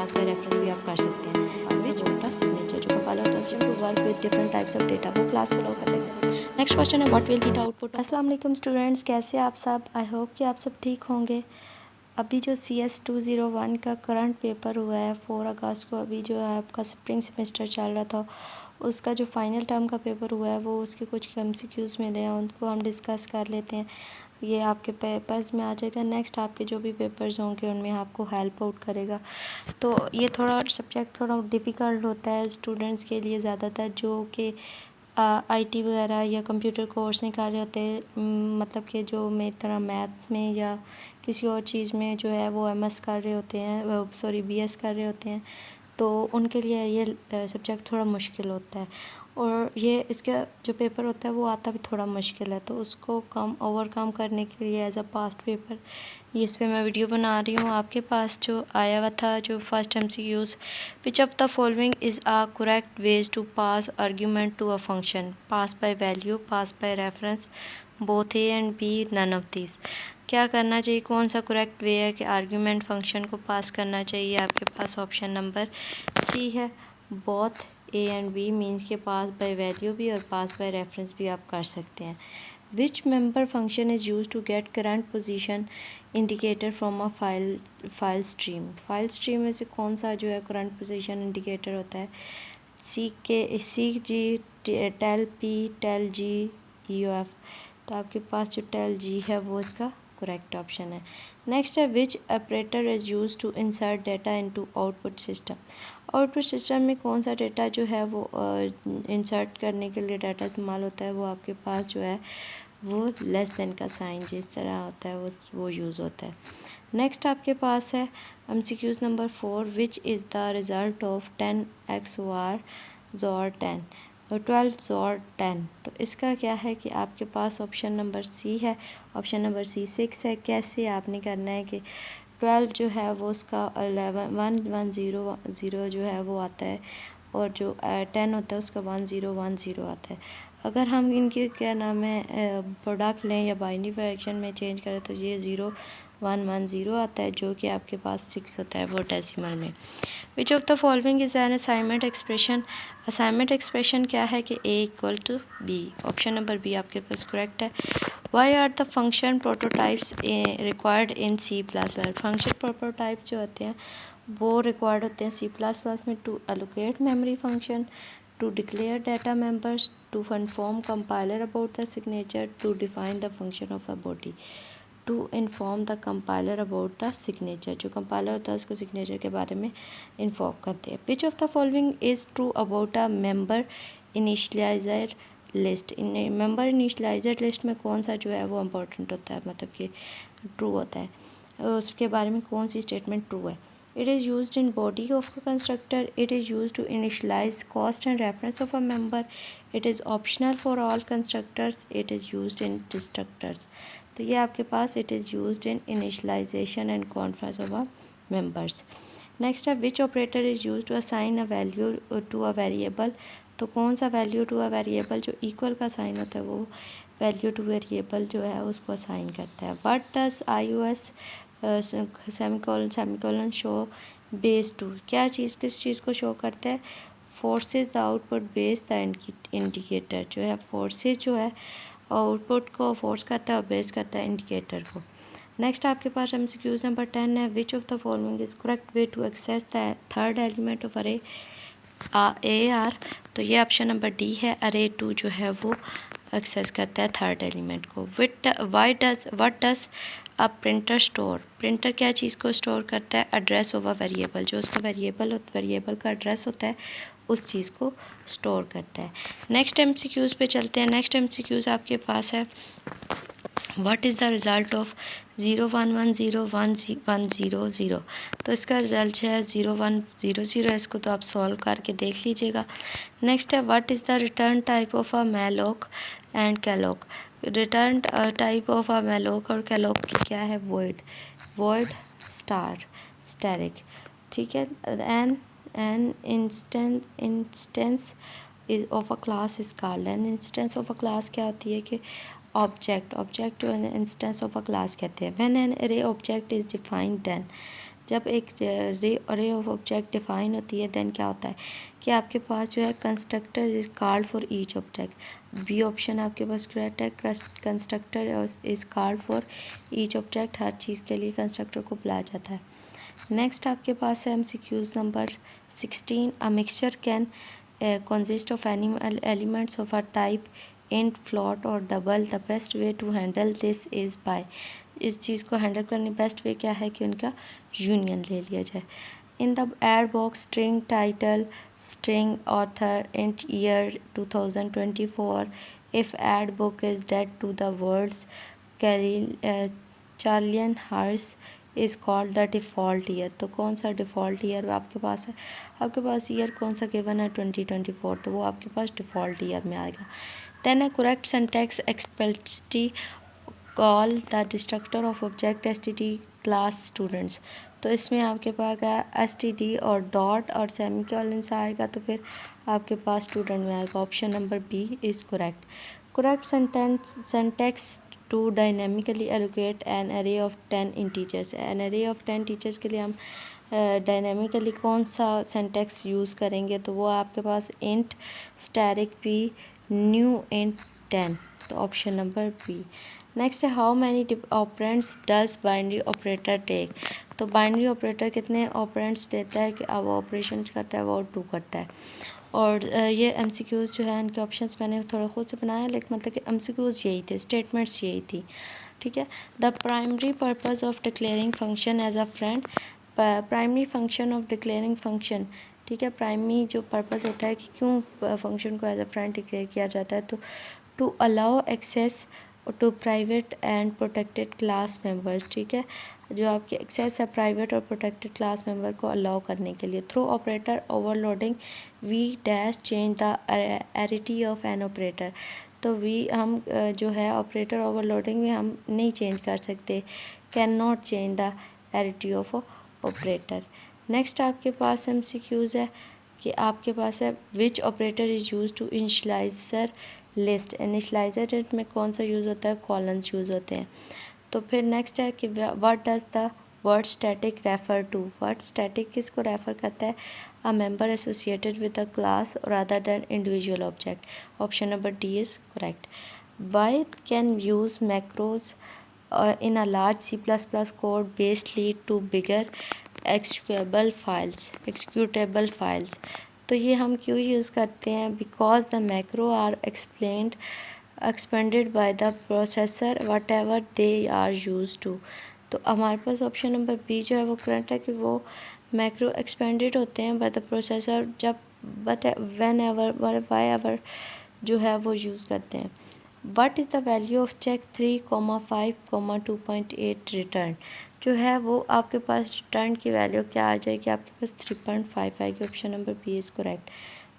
Pass by reference भी आप कर सकते हैं। विच होता सिग्नेचर जो कंपाइलर होता है to work with different types of data, वो क्लास फॉलो करेगा। नेक्स्ट क्वेश्चन है what will be the output. अस्सलाम वालेकुम स्टूडेंट्स, कैसे आप सब? आई होप कि आप सब ठीक होंगे। अभी जो CS 201 का करंट पेपर हुआ है 4 अगस्त को, अभी जो है आपका स्प्रिंग सेमेस्टर चल रहा था, उसका जो फाइनल टर्म का पेपर हुआ है वो उसके कुछ MCQs मिले हैं, उनको हम डिस्कस कर लेते हैं। ये आपके पेपर्स में आ जाएगा। नेक्स्ट आपके जो भी पेपर्स होंगे उनमें आपको हेल्प आउट करेगा। तो ये थोड़ा सब्जेक्ट थोड़ा डिफ़िकल्ट होता है स्टूडेंट्स के लिए, ज़्यादातर जो कि IT वगैरह या कंप्यूटर कोर्स नहीं कर रहे होते, मतलब कि जो मेरी तरह मैथ में या किसी और चीज़ में जो है वो MS कर रहे होते हैं, सॉरी BS कर रहे होते हैं, तो उनके लिए ये सब्जेक्ट थोड़ा मुश्किल होता है। और ये इसका जो पेपर होता है वो आता भी थोड़ा मुश्किल है, तो उसको ओवरकम करने के लिए एज अ पास्ट पेपर ये इस पर मैं वीडियो बना रही हूँ। आपके पास जो आया हुआ था जो first MCQs, which of the following is a correct ways to pass argument to a function, pass by value, pass by reference, both A and B, none of these. क्या करना चाहिए, कौन सा करेक्ट वे है कि argument function को पास करना चाहिए? आपके पास ऑप्शन नंबर C है, both A and B, means के पास बाय वैल्यू भी और पास बाय रेफरेंस भी आप कर सकते हैं। Which member function is use to get current position indicator from a file stream. File stream में से कौन सा जो है करंट पोजीशन इंडिकेटर होता है? CG, tell P, tell G, EOF। तो आपके पास जो टेल G है वो इसका करेक्ट ऑप्शन है। नेक्स्ट है which operator is use to insert data into output system. Output system में कौन सा डाटा जो है वो इंसर्ट करने के लिए डाटा इस्तेमाल होता है? वो आपके पास जो है वो लेस देन का साइन जिस तरह होता है वो यूज़ होता है। नेक्स्ट आपके पास है MCQs number 4, which is the result of 10 XOR XOR 10 और 12 XOR 10। तो इसका क्या है कि आपके पास ऑप्शन नंबर C है, ऑप्शन नंबर C 6 है। कैसे आपने करना है कि 12 जो है वो उसका 1110 जो है वो आता है, और जो 10 होता है उसका 1010 आता है। अगर हम इनके क्या नाम है प्रोडक्ट लें या बाइनरी फ्रैक्शन में चेंज करें तो ये 0110 आता है, जो कि आपके पास 6 होता है वो डेसिमल में। Which of the following is an assignment expression. Assignment expression क्या है कि A = B, option number B आपके पास करेक्ट है। Why are the function prototypes required in C++। Function prototype जो होते हैं वो रिक्वायर्ड होते हैं C++ में to allocate memory function, to declare data members, to inform compiler about the signature, to define the function of a body, to inform the compiler about the signature. जो compiler होता है उसको signature के बारे में inform करते हैं। Which of the following is true about a member initializer list. इन मेंबर इनिशलाइजर लिस्ट में कौन सा जो है वो इम्पोर्टेंट होता है, मतलब कि ट्रू होता है, उसके बारे में कौन सी स्टेटमेंट ट्रू है? It is used in body of a constructor. It is used to initialize cost and reference of a member. It is optional for all constructors. It is used in destructors. तो ये आपके पास it is used in initialization and conference of a members. Next है which operator is used to assign a value to a variable. तो कौन सा value to a variable जो equal का sign होता है वो value to variable जो है उसको assign करता है। What does iOS semicolon show base to. क्या चीज़ किस चीज़ को शो करता है? Forces the output base the indicator. जो है फोर्सेस जो है आउटपुट को फोर्स करता है और बेस करता है इंडिकेटर को। नेक्स्ट आपके पास MCQs नंबर 10 है, which of the following is correct way to access the third element of array AR। तो ये ऑप्शन नंबर D है, अरे 2 जो है वो एक्सेस करता है थर्ड एलिमेंट को। What does a printer store. Printer क्या चीज़ को स्टोर करता है? Address of a variable. जो उसका वेरिएबल का एड्रेस होता है उस चीज़ को स्टोर करता है। नेक्स्ट MCQs पे चलते हैं। नेक्स्ट MCQs आपके पास है what is the result of 01101100। तो इसका रिज़ल्ट है 0100, इसको तो आप सॉल्व करके देख लीजिएगा। नेक्स्ट है what is the return type of a malloc and calloc. Return type of a malloc और कैलॉक की क्या है? वॉइड स्टैटिक, ठीक है। An instance of a class is called. An instance of a class क्या होती है कि ऑब्जेक्ट जो इंस्टेंस ऑफ अ क्लास कहते हैं। व्हेन एन अरे ऑब्जेक्ट इज डिफाइंड देन जब एक अरे ऑफ ऑब्जेक्ट डिफाइन होती है देन क्या होता है कि आपके पास जो है constructor is called for each object. B option आपके पास करेक्ट है, constructor is called for each object, हर चीज़ के लिए कंस्ट्रक्टर को बुलाया जाता है। नेक्स्ट आपके पास है MCQs number 16। A mixture can consist of elements of a type int, float और double। the best way to handle this is by, इस चीज़ को हैंडल करने बेस्ट वे क्या है कि उनका यूनियन ले लिया जाए। In the add box string title, string author, int year 2024, if add book is dead to the words charlian horse is called the default year. तो कौन सा डिफ़ॉल्ट ईयर आपके पास है, आपके पास ईयर कौन सा गिवन है 2024, तो वो आपके पास डिफ़ॉल्ट ईयर में आएगा। Then a correct syntax explicitly call the destructor of object STD class students. तो इसमें आपके पास STD और डॉट और सेमीकोलन से आएगा तो फिर आपके पास स्टूडेंट में आएगा। Option number B is correct. Correct syntax to dynamically allocate an array of 10 integers. An array of 10 teachers के लिए हम डायनेमिकली कौन सा सिंटैक्स यूज़ करेंगे, तो वो आपके पास int static P new int 10, तो ऑप्शन नंबर बी। नेक्स्ट है how many operands does binary operator take. तो बाइनरी ऑपरेटर कितने ऑपरेंट्स देता है कि अब ऑपरेशन करता है वो 2 करता है। और ये MCQs जो है इनके ऑप्शंस मैंने थोड़ा खुद से बनाया, लेकिन मतलब कि MCQs यही थे, स्टेटमेंट्स यही थी, ठीक है। The primary purpose of declaring function as a friend, primary function of declaring function, ठीक है। प्राइमरी जो पर्पज़ होता है कि क्यों फंक्शन को एज अ फ्रेंड डिक्लेयर किया जाता है, तो to allow access to private and protected class members, ठीक है। जो आपके एक्सेस है प्राइवेट और प्रोटेक्टेड क्लास मेंबर को अलाउ करने के लिए। Through operator overloading we dash change the arity of an operator. तो वी हम जो है ऑपरेटर ओवरलोडिंग में हम नहीं चेंज कर सकते, can not change the arity of operator. Next आपके पास MCQs है कि आपके पास है which operator is use to initializer list. Initializer में कौन सा यूज़ होता है, कॉलन्स यूज़ होते हैं। तो फिर नेक्स्ट है कि what does the word static refer to. Word static किसको रेफ़र करता है, a member associated with a class और other than individual object. Option number D is correct. Why can use macros in a large C++ code base lead to bigger executable files। तो ये हम क्यों use करते हैं, because the macro are expanded by the processor whatever they are used to। तो हमारे पास option number B जो है वो करेक्ट है कि वो मैक्रो एक्सपेंडेड होते हैं बाय द प्रोसेसर जब व्हेन एवर वाई एवर जो है वो यूज़ करते हैं। What is the value of check 3,5,2.8 return. जो है वो आपके पास रिटर्न की वैल्यू क्या आ जाएगी, आपके पास 3.5 आएगी। Option number B is correct.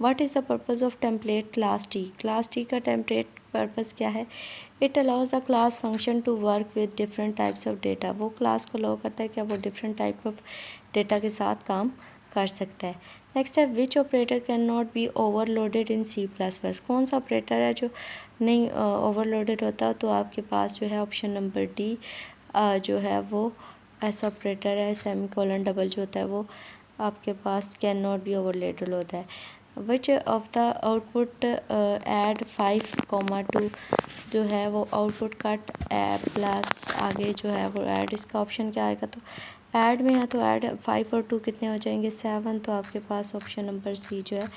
What is the purpose of template class T. Class T का टेम्पलेट पर्पज़ क्या है, it allows the class function to work with different types of data. वो क्लास को अलाउ करता है कि वो different type of data के साथ काम कर सकता है। नेक्स्ट है which operator can not be overloaded in C++। कौन सा ऑपरेटर है जो नहीं ओवरलोडेड होता, तो आपके पास जो है ऑप्शन नंबर डी जो है वो ऐसा ऑपरेटर है, सेमीकोलन डबल जो होता है वो आपके पास कैन नॉट बी ओवरलोडेड होता है। Which of the output add 5,2 जो है वो आउटपुट कट प्लस आगे जो है वो ऐड, इसका ऑप्शन क्या आएगा, तो ऐड में है तो ऐड 5 और 2 कितने हो जाएंगे 7, तो आपके पास ऑप्शन नंबर सी जो है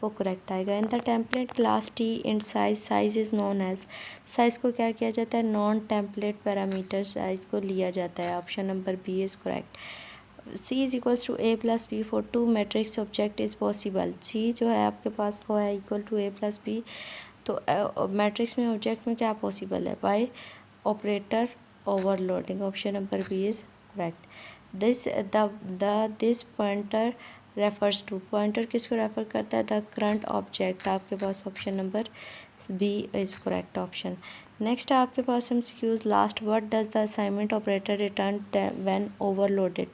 वो करेक्ट आएगा। In the template class T in size is known as, size को क्या किया जाता है, नॉन टेम्पलेट पैरामीटर साइज़ को लिया जाता है। Option number B is correct. C is equals to A plus B for two matrix object is possible. C जो है आपके पास वो है equal to A plus B, तो मैट्रिक्स में ऑब्जेक्ट में क्या पॉसिबल है, by operator overloading. Option number B is correct. This pointer refers to, pointer किसको रेफर करता है, द करंट ऑब्जेक्ट। आपके पास option number B is correct option. Next आपके पास MCQs last, what does the assignment operator return when overloaded.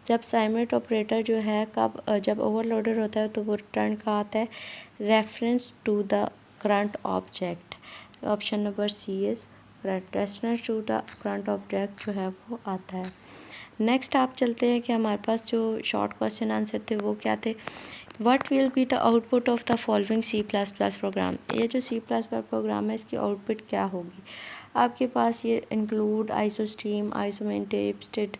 जब assignment operator जो है कब जब ओवरलोडेड होता है तो वो रिटर्न का आता है, reference to the current object. Option number C is correct, reference to the current object जो है वो आता है। नेक्स्ट आप चलते हैं कि हमारे पास जो शॉर्ट क्वेश्चन आंसर थे वो क्या थे। What will be the output of the following C++ program. ये जो C++ प्रोग्राम है इसकी आउटपुट क्या होगी। आपके पास ये इंक्लूड, आइसोस्ट्रीम, आइसोमेंटेड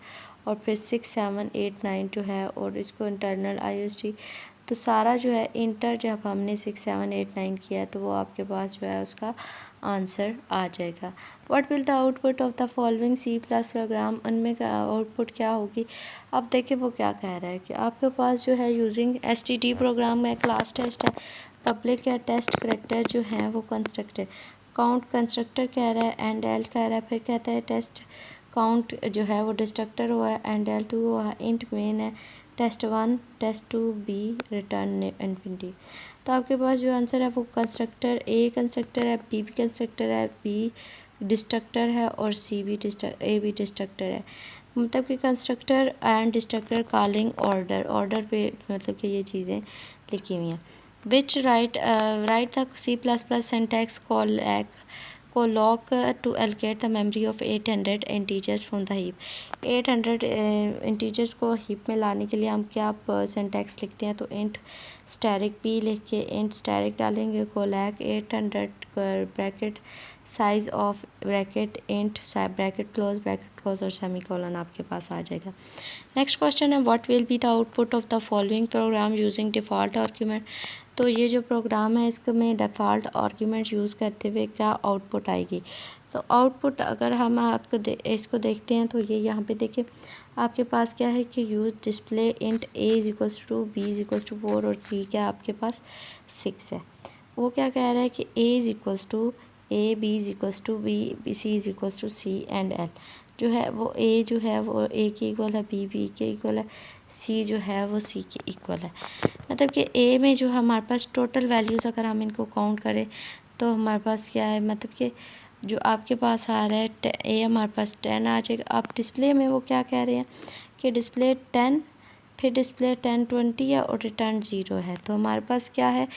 और फिर 6, 7, 8, 9 जो है, और इसको इंटरनल IOST। तो सारा जो है इंटर जब हमने 6, 7, 8, 9 किया है तो वो आपके पास जो है उसका आंसर आ जाएगा। What will the output of the following C+ program, उनमें का आउटपुट क्या होगी। अब देखिए वो क्या कह रहा है कि आपके पास जो है यूजिंग STD प्रोग्राम है, क्लास टेस्ट है, पब्लिक या टेस्ट करेक्टर जो है वो कंस्ट्रक्टर, काउंट कंस्ट्रक्टर कह रहा है, एंड एल कह रहा है, फिर कहता है टेस्ट काउंट जो है वो डिस्ट्रक्टर हुआ है, एंड एल 2 हुआ है, इंट मेन है, test 1, test 2, B return infinity. तो आपके पास जो आंसर है वो कंस्ट्रक्टर, ए कंस्ट्रक्टर है, बी भी कंस्ट्रक्टर है, बी डिस्ट्रक्टर है और सी भी ए भी डिस्ट्रक्टर है। मतलब कि constructor and destructor calling order पे मतलब कि ये चीज़ें लिखी हुई हैं। Which write the C++ syntax calloc to allocate the memory of 800 integers from the heap. 800 integers को हीप में लाने के लिए हम क्या सिंटैक्स लिखते हैं। तो इंट स्टैरिक पी लिख के इंट स्टैरिक डालेंगे, कोलैक 800 bracket size of bracket int bracket close और सेमीकोलन आपके पास आ जाएगा। नेक्स्ट क्वेश्चन है what will be the output of the following programme using default argument. तो ये जो प्रोग्राम है इसमें डिफ़ॉल्ट आर्ग्यूमेंट यूज़ करते हुए क्या आउटपुट आएगी। तो आउटपुट अगर हम आपको इसको देखते हैं तो ये यहाँ पे देखिए आपके पास क्या है कि use display int A=2, B=4 और C क्या आपके पास 6 है। वो क्या कह रहा है कि A=A, B=B, C=C and L जो है वो A जो है वो A के इक्वल है, B के इक्वल है, C जो है वो C के इक्वल है। मतलब कि A में जो हमारे पास टोटल वैल्यूज़ अगर हम इनको काउंट करें तो हमारे पास क्या है, मतलब कि जो आपके पास आ रहा है A हमारे पास 10 आ जाएगा। आप डिस्प्ले में वो क्या कह रहे हैं कि डिस्प्ले 10, फिर डिस्प्ले 10, 20 है और रिटर्न 0 है। तो हमारे पास क्या है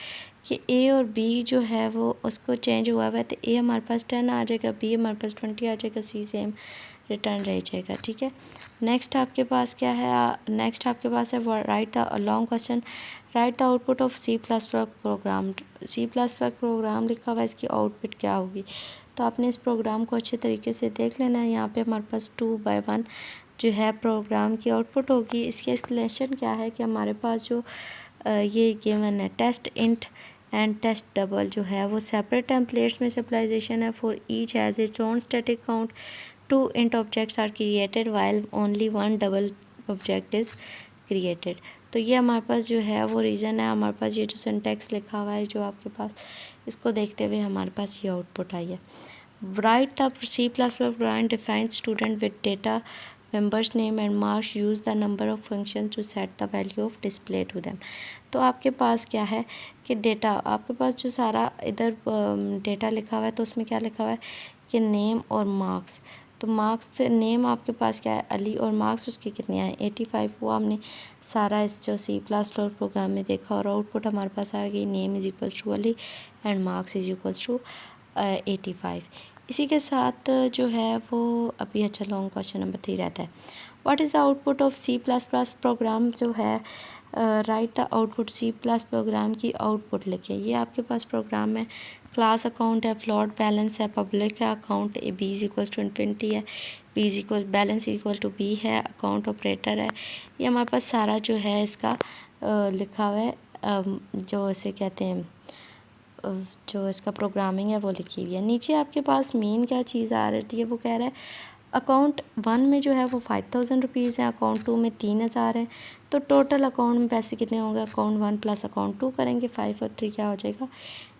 कि A और B जो है वो उसको चेंज हुआ है, तो A हमारे पास 10 आ जाएगा, B हमारे पास 20 आ जाएगा, C सेम रिटर्न रह जाएगा। ठीक है, नेक्स्ट आपके पास क्या है, नेक्स्ट आपके पास है write the long question, write the output of C++ program. C++ program लिखा हुआ है, इसकी आउटपुट क्या होगी। तो आपने इस प्रोग्राम को अच्छे तरीके से देख लेना है। यहाँ पे हमारे पास 2/1 जो है प्रोग्राम की आउटपुट होगी। इसकी एक्सप्लेनेशन क्या है कि हमारे पास जो ये गिवन है test int and test double जो है वो सेपरेट टेम्पलेट्स में सिंपलाइजेशन है। For each has its own static count, 2 int objects are created while only 1 double object is created. तो ये हमारे पास जो है वो रीज़न है। हमारे पास ये जो सिंटैक्स लिखा हुआ है जो आपके पास, इसको देखते हुए हमारे पास ये आउटपुट आई है। Write the C++ program define student with data members name and marks, use the number of function to set the value of display to them. तो आपके पास क्या है कि डेटा, आपके पास जो सारा इधर डेटा लिखा हुआ है तो उसमें क्या लिखा हुआ है कि नेम और मार्क्स। तो मार्क्स से नेम आपके पास क्या है अली, और मार्क्स उसके कितने आए 85। वो हमने सारा इस जो C++ प्रोग्राम में देखा और आउटपुट हमारे पास आ गई नेम = अली एंड मार्क्स = 85। इसी के साथ जो है वो अभी अच्छा लॉन्ग क्वेश्चन नंबर 3 रहता है। What is the output of C++ program जो है, write the output C+ program की आउटपुट लिखे। ये आपके पास प्रोग्राम है, क्लास अकाउंट है, फ्लोट बैलेंस है, पब्लिक है, अकाउंट B=infinity है, बैलेंस = B है, अकाउंट ऑपरेटर है। ये हमारे पास सारा जो है इसका लिखा हुआ है, जो इसे कहते हैं जो इसका प्रोग्रामिंग है वो लिखी हुई है। नीचे आपके पास मेन क्या चीज़ आ रही है, वो कह रहा है अकाउंट 1 में जो है वो 5000 रुपीज़ है, अकाउंट 2 में 3000 है। तो टोटल अकाउंट में पैसे कितने होंगे, अकाउंट 1 प्लस अकाउंट 2 करेंगे, 5 और 3 क्या हो जाएगा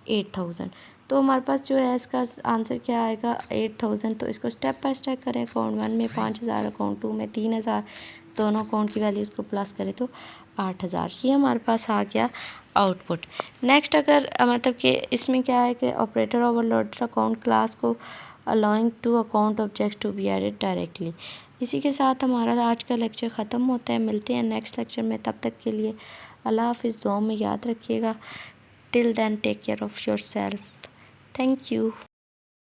8000। तो हमारे पास जो है इसका आंसर क्या आएगा 8000। तो इसको स्टेप बाय स्टेप करें, अकाउंट 1 में 5000, अकाउंट 2 में 3000, दोनों अकाउंट की वैल्यूज़ को प्लस करें तो 8000। ये हमारे पास आ गया आउटपुट। नेक्स्ट अगर मतलब कि इसमें क्या है कि ऑपरेटर ओवरलोडेड अकाउंट क्लास को allowing to account objects to be added directly. इसी के साथ हमारा आज का लेक्चर ख़त्म होता है। मिलते हैं नेक्स्ट लेक्चर में, तब तक के लिए अल्लाह हाफिज़, दुआ में याद रखिएगा। Till then take care of yourself. Thank you.